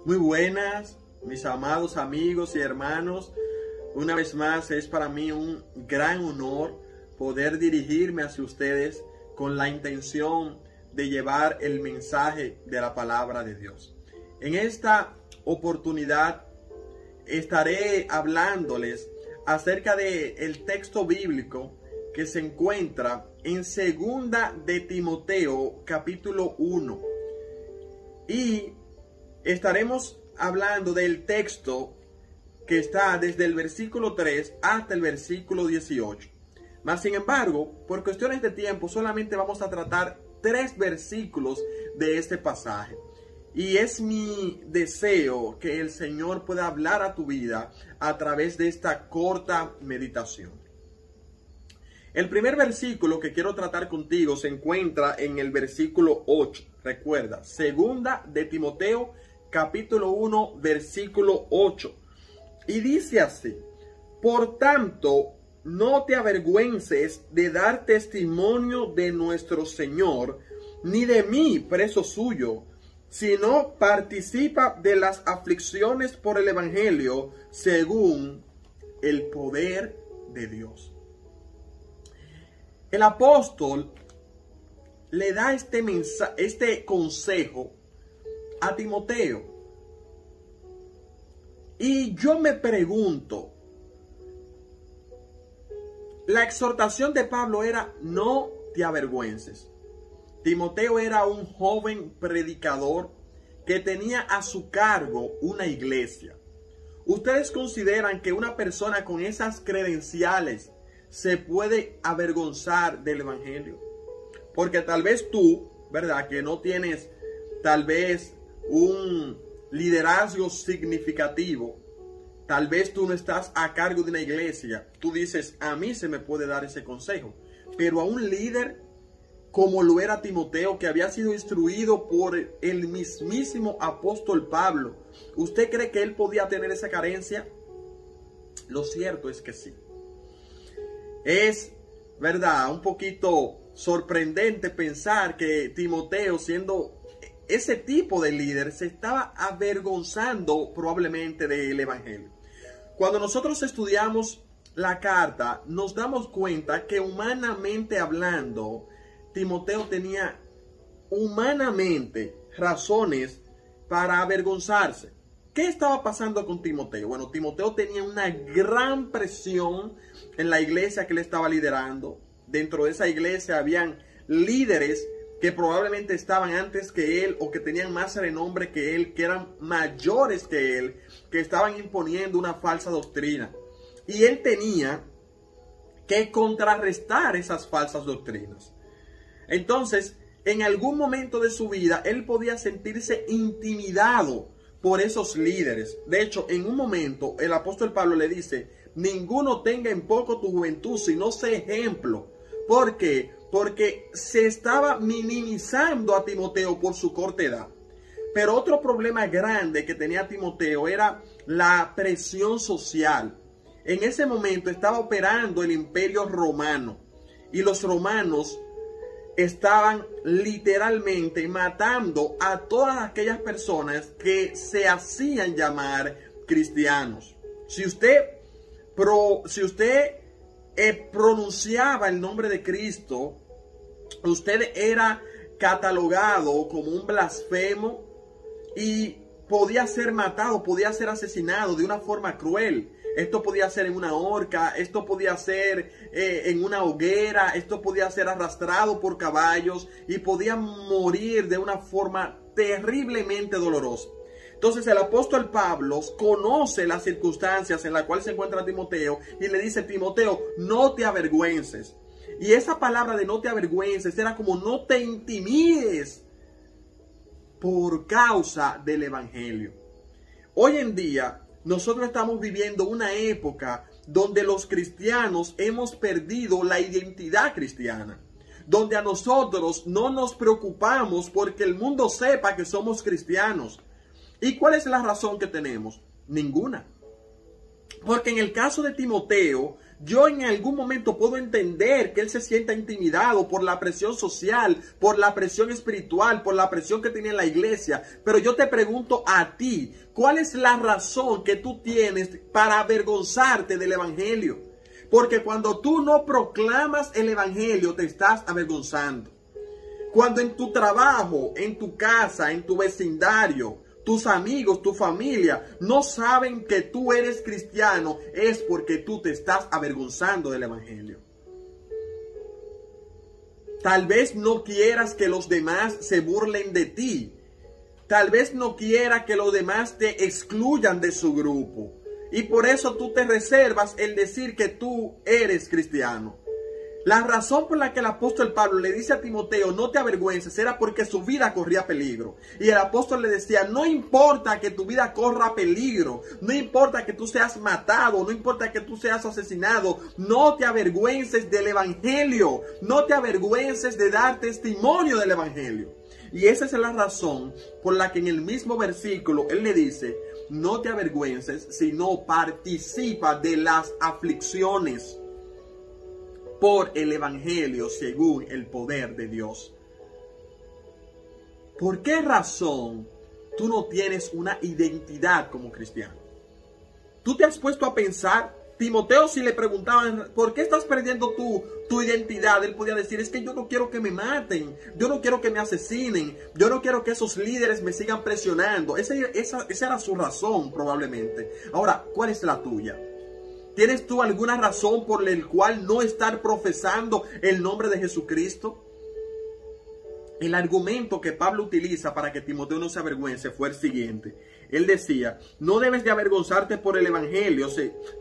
Muy buenas, mis amados amigos y hermanos. Una vez más es para mí un gran honor poder dirigirme hacia ustedes con la intención de llevar el mensaje de la palabra de Dios. En esta oportunidad estaré hablándoles acerca del texto bíblico que se encuentra en Segunda de Timoteo capítulo 1. Y estaremos hablando del texto que está desde el versículo 3 hasta el versículo 18. Mas, sin embargo, por cuestiones de tiempo, solamente vamos a tratar 3 versículos de este pasaje. Y es mi deseo que el Señor pueda hablar a tu vida a través de esta corta meditación. El primer versículo que quiero tratar contigo se encuentra en el versículo 8. Recuerda, Segunda de Timoteo, capítulo 1, versículo 8. Y dice así: por tanto, no te avergüences de dar testimonio de nuestro Señor, ni de mí, preso suyo, sino participa de las aflicciones por el Evangelio según el poder de Dios. El apóstol le da este consejo a Timoteo. Y yo me pregunto, la exhortación de Pablo era: no te avergüences. Timoteo era un joven predicador que tenía a su cargo una iglesia. ¿Ustedes consideran que una persona con esas credenciales se puede avergonzar del Evangelio? Porque tal vez tú, ¿verdad?, que no tienes tal vez un liderazgo significativo, tal vez tú no estás a cargo de una iglesia, tú dices: a mí se me puede dar ese consejo. Pero a un líder como lo era Timoteo, que había sido instruido por el mismísimo apóstol Pablo, ¿usted cree que él podía tener esa carencia? Lo cierto es que sí. Es, ¿verdad?, un poquito sorprendente pensar que Timoteo, siendo ese tipo de líder, se estaba avergonzando probablemente del Evangelio. Cuando nosotros estudiamos la carta, nos damos cuenta que humanamente hablando, Timoteo tenía humanamente razones para avergonzarse. ¿Qué estaba pasando con Timoteo? Bueno, Timoteo tenía una gran presión en la iglesia que él estaba liderando. Dentro de esa iglesia habían líderes que probablemente estaban antes que él o que tenían más renombre que él, que eran mayores que él, que estaban imponiendo una falsa doctrina. Y él tenía que contrarrestar esas falsas doctrinas. Entonces, en algún momento de su vida, él podía sentirse intimidado por esos líderes. De hecho, en un momento, el apóstol Pablo le dice: ninguno tenga en poco tu juventud, sino sé ejemplo. ¿Por qué? Porque se estaba minimizando a Timoteo por su corta edad. Pero otro problema grande que tenía Timoteo era la presión social. En ese momento estaba operando el imperio romano. Y los romanos estaban literalmente matando a todas aquellas personas que se hacían llamar cristianos. Si usted pronunciaba el nombre de Cristo, usted era catalogado como un blasfemo y podía ser matado, podía ser asesinado de una forma cruel. Esto podía ser en una horca, esto podía ser en una hoguera, esto podía ser arrastrado por caballos y podía morir de una forma terriblemente dolorosa. Entonces el apóstol Pablo conoce las circunstancias en las cuales se encuentra Timoteo y le dice: Timoteo, no te avergüences. Y esa palabra de no te avergüences era como: no te intimides por causa del Evangelio. Hoy en día nosotros estamos viviendo una época donde los cristianos hemos perdido la identidad cristiana, donde a nosotros no nos preocupamos porque el mundo sepa que somos cristianos. ¿Y cuál es la razón que tenemos? Ninguna. Porque en el caso de Timoteo, Yo en algún momento puedo entender que él se sienta intimidado por la presión social, por la presión espiritual, por la presión que tiene la iglesia. Pero yo te pregunto a ti, ¿cuál es la razón que tú tienes para avergonzarte del evangelio? Porque cuando tú no proclamas el evangelio, te estás avergonzando. Cuando en tu trabajo, en tu casa, en tu vecindario, tus amigos, tu familia no saben que tú eres cristiano, es porque tú te estás avergonzando del evangelio. Tal vez no quieras que los demás se burlen de ti. Tal vez no quiera que los demás te excluyan de su grupo. Y por eso tú te reservas el decir que tú eres cristiano. La razón por la que el apóstol Pablo le dice a Timoteo, no te avergüences, era porque su vida corría peligro. Y el apóstol le decía, no importa que tu vida corra peligro, no importa que tú seas matado, no importa que tú seas asesinado, no te avergüences del evangelio, no te avergüences de dar testimonio del evangelio. Y esa es la razón por la que en el mismo versículo él le dice, no te avergüences, sino participa de las aflicciones por el evangelio según el poder de Dios. ¿Por qué razón tú no tienes una identidad como cristiano? ¿Tú te has puesto a pensar? Timoteo, si le preguntaban, ¿por qué estás perdiendo tu identidad? Él podía decir, es que yo no quiero que me maten, yo no quiero que me asesinen, yo no quiero que esos líderes me sigan presionando. Esa era su razón probablemente. Ahora, ¿cuál es la tuya? ¿Tienes tú alguna razón por la cual no estar profesando el nombre de Jesucristo? El argumento que Pablo utiliza para que Timoteo no se avergüence fue el siguiente. Él decía, no debes de avergonzarte por el evangelio,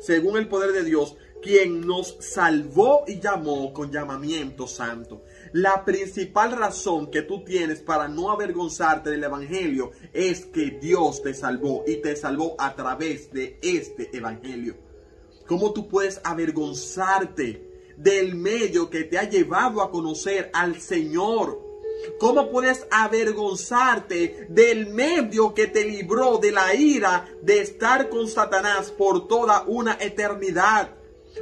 según el poder de Dios, quien nos salvó y llamó con llamamiento santo. La principal razón que tú tienes para no avergonzarte del evangelio es que Dios te salvó y te salvó a través de este evangelio. ¿Cómo tú puedes avergonzarte del medio que te ha llevado a conocer al Señor? ¿Cómo puedes avergonzarte del medio que te libró de la ira de estar con Satanás por toda una eternidad?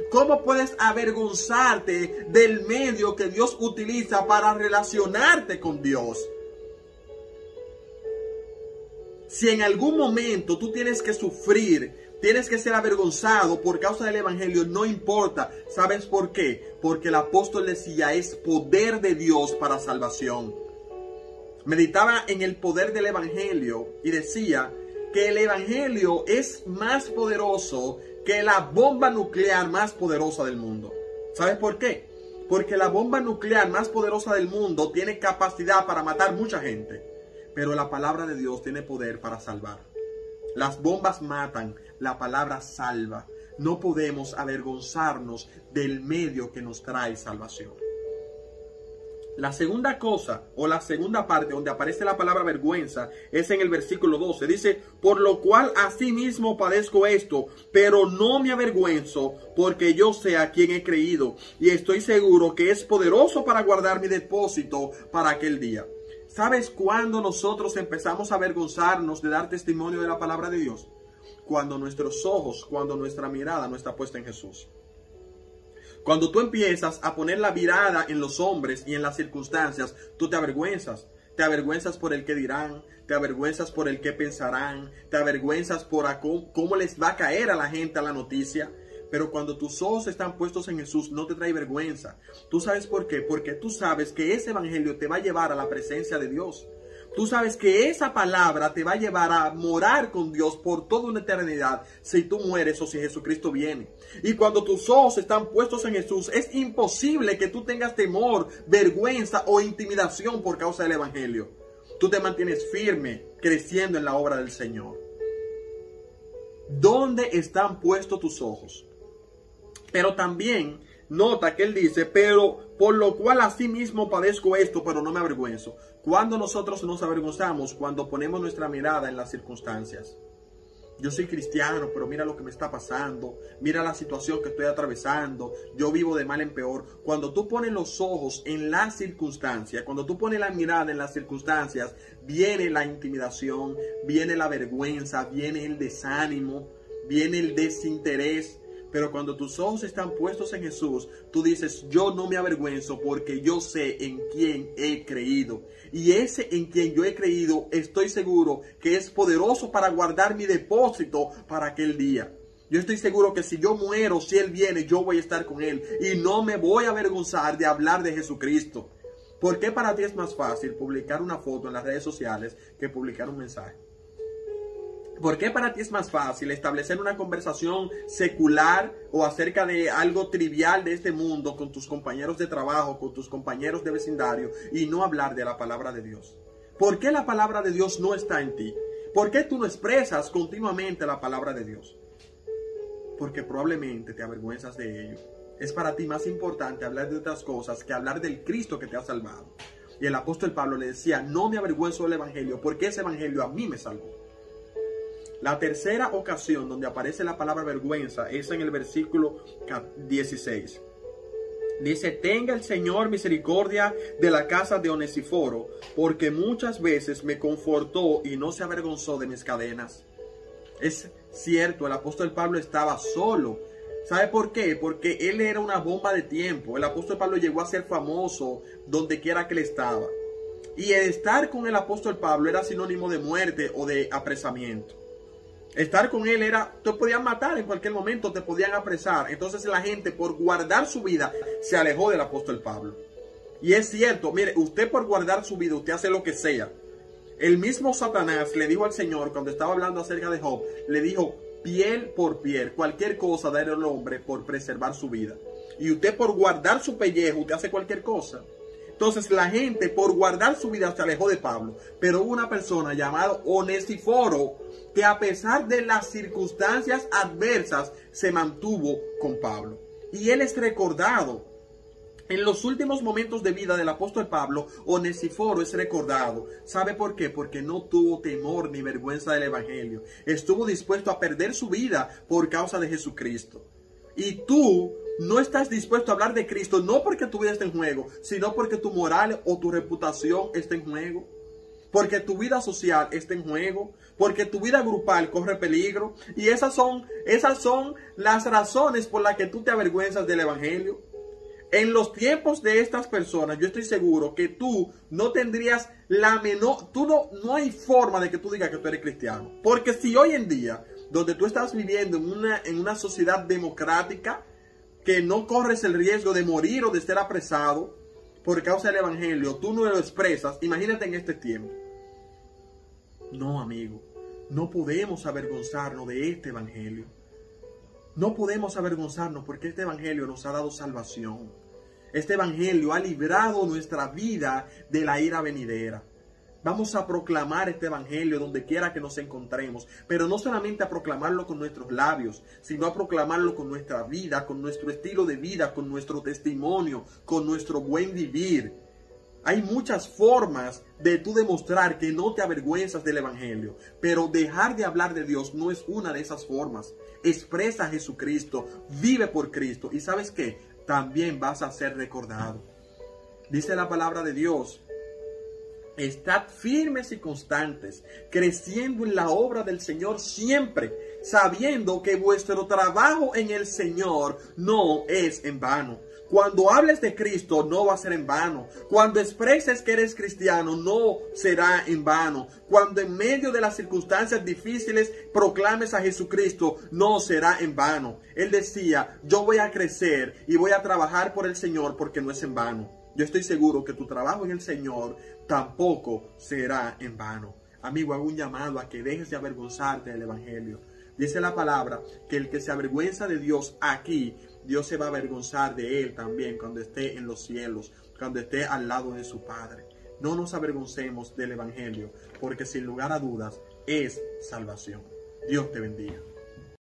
¿Cómo puedes avergonzarte del medio que Dios utiliza para relacionarte con Dios? Si en algún momento tú tienes que sufrir, tienes que ser avergonzado por causa del evangelio, no importa. ¿Sabes por qué? Porque el apóstol decía, es poder de Dios para salvación. Meditaba en el poder del evangelio y decía que el evangelio es más poderoso que la bomba nuclear más poderosa del mundo. ¿Sabes por qué? Porque la bomba nuclear más poderosa del mundo tiene capacidad para matar mucha gente, pero la palabra de Dios tiene poder para salvar. Las bombas matan, la palabra salva. No podemos avergonzarnos del medio que nos trae salvación. La segunda cosa, o la segunda parte donde aparece la palabra vergüenza, es en el versículo 12. Dice, por lo cual asimismo padezco esto, pero no me avergüenzo, porque yo sé a quién he creído, y estoy seguro que es poderoso para guardar mi depósito para aquel día. ¿Sabes cuándo nosotros empezamos a avergonzarnos de dar testimonio de la palabra de Dios? Cuando nuestros ojos, cuando nuestra mirada no está puesta en Jesús. Cuando tú empiezas a poner la mirada en los hombres y en las circunstancias, tú te avergüenzas. Te avergüenzas por el que dirán, te avergüenzas por el que pensarán, te avergüenzas por cómo les va a caer a la gente a la noticia. Pero cuando tus ojos están puestos en Jesús, no te trae vergüenza. ¿Tú sabes por qué? Porque tú sabes que ese evangelio te va a llevar a la presencia de Dios. Tú sabes que esa palabra te va a llevar a morar con Dios por toda una eternidad si tú mueres o si Jesucristo viene. Y cuando tus ojos están puestos en Jesús, es imposible que tú tengas temor, vergüenza o intimidación por causa del evangelio. Tú te mantienes firme, creciendo en la obra del Señor. ¿Dónde están puestos tus ojos? Pero también nota que él dice, pero por lo cual asimismo padezco esto, pero no me avergüenzo. Cuando nosotros nos avergonzamos, cuando ponemos nuestra mirada en las circunstancias. Yo soy cristiano, pero mira lo que me está pasando, mira la situación que estoy atravesando, yo vivo de mal en peor. Cuando tú pones los ojos en las circunstancias, cuando tú pones la mirada en las circunstancias, viene la intimidación, viene la vergüenza, viene el desánimo, viene el desinterés. Pero cuando tus ojos están puestos en Jesús, tú dices, yo no me avergüenzo porque yo sé en quién he creído. Y ese en quien yo he creído, estoy seguro que es poderoso para guardar mi depósito para aquel día. Yo estoy seguro que si yo muero, si Él viene, yo voy a estar con Él. Y no me voy a avergonzar de hablar de Jesucristo. ¿Por qué para ti es más fácil publicar una foto en las redes sociales que publicar un mensaje? ¿Por qué para ti es más fácil establecer una conversación secular o acerca de algo trivial de este mundo con tus compañeros de trabajo, con tus compañeros de vecindario y no hablar de la palabra de Dios? ¿Por qué la palabra de Dios no está en ti? ¿Por qué tú no expresas continuamente la palabra de Dios? Porque probablemente te avergüenzas de ello. Es para ti más importante hablar de otras cosas que hablar del Cristo que te ha salvado. Y el apóstol Pablo le decía, no me avergüenzo del evangelio porque ese evangelio a mí me salvó. La tercera ocasión donde aparece la palabra vergüenza es en el versículo 16. Dice, tenga el Señor misericordia de la casa de Onesíforo, porque muchas veces me confortó y no se avergonzó de mis cadenas. Es cierto, el apóstol Pablo estaba solo. ¿Sabe por qué? Porque él era una bomba de tiempo. El apóstol Pablo llegó a ser famoso donde quiera que él estaba. Y el estar con el apóstol Pablo era sinónimo de muerte o de apresamiento. Estar con él era, te podían matar en cualquier momento, te podían apresar. Entonces la gente, por guardar su vida, se alejó del apóstol Pablo. Y es cierto, mire, usted por guardar su vida, usted hace lo que sea. El mismo Satanás le dijo al Señor, cuando estaba hablando acerca de Job, le dijo, piel por piel, cualquier cosa dará el hombre por preservar su vida. Y usted por guardar su pellejo, usted hace cualquier cosa. Entonces la gente por guardar su vida se alejó de Pablo. Pero hubo una persona llamada Onesíforo que a pesar de las circunstancias adversas se mantuvo con Pablo. Y él es recordado. En los últimos momentos de vida del apóstol Pablo, Onesíforo es recordado. ¿Sabe por qué? Porque no tuvo temor ni vergüenza del evangelio. Estuvo dispuesto a perder su vida por causa de Jesucristo. Y tú no estás dispuesto a hablar de Cristo, no porque tu vida esté en juego, sino porque tu moral o tu reputación está en juego. Porque tu vida social está en juego, porque tu vida grupal corre peligro. Y esas son las razones por las que tú te avergüenzas del evangelio. En los tiempos de estas personas, yo estoy seguro que tú no tendrías la menor, no hay forma de que tú digas que tú eres cristiano. Porque si hoy en día, donde tú estás viviendo en una sociedad democrática, que no corres el riesgo de morir o de ser apresado por causa del evangelio, tú no lo expresas, imagínate en este tiempo. No, amigo, no podemos avergonzarnos de este evangelio. No podemos avergonzarnos porque este evangelio nos ha dado salvación. Este evangelio ha librado nuestra vida de la ira venidera. Vamos a proclamar este evangelio donde quiera que nos encontremos, pero no solamente a proclamarlo con nuestros labios, sino a proclamarlo con nuestra vida, con nuestro estilo de vida, con nuestro testimonio, con nuestro buen vivir. Hay muchas formas de tú demostrar que no te avergüenzas del evangelio, pero dejar de hablar de Dios no es una de esas formas. Expresa a Jesucristo, vive por Cristo y ¿sabes qué? También vas a ser recordado. Dice la palabra de Dios, estad firmes y constantes, creciendo en la obra del Señor siempre, sabiendo que vuestro trabajo en el Señor no es en vano. Cuando hables de Cristo no va a ser en vano. Cuando expreses que eres cristiano no será en vano. Cuando en medio de las circunstancias difíciles proclames a Jesucristo no será en vano. Él decía, yo voy a crecer y voy a trabajar por el Señor porque no es en vano. Yo estoy seguro que tu trabajo en el Señor tampoco será en vano. Amigo, hago un llamado a que dejes de avergonzarte del evangelio. Dice la palabra que el que se avergüenza de Dios aquí, Dios se va a avergonzar de él también cuando esté en los cielos, cuando esté al lado de su Padre. No nos avergoncemos del evangelio, porque sin lugar a dudas es salvación. Dios te bendiga.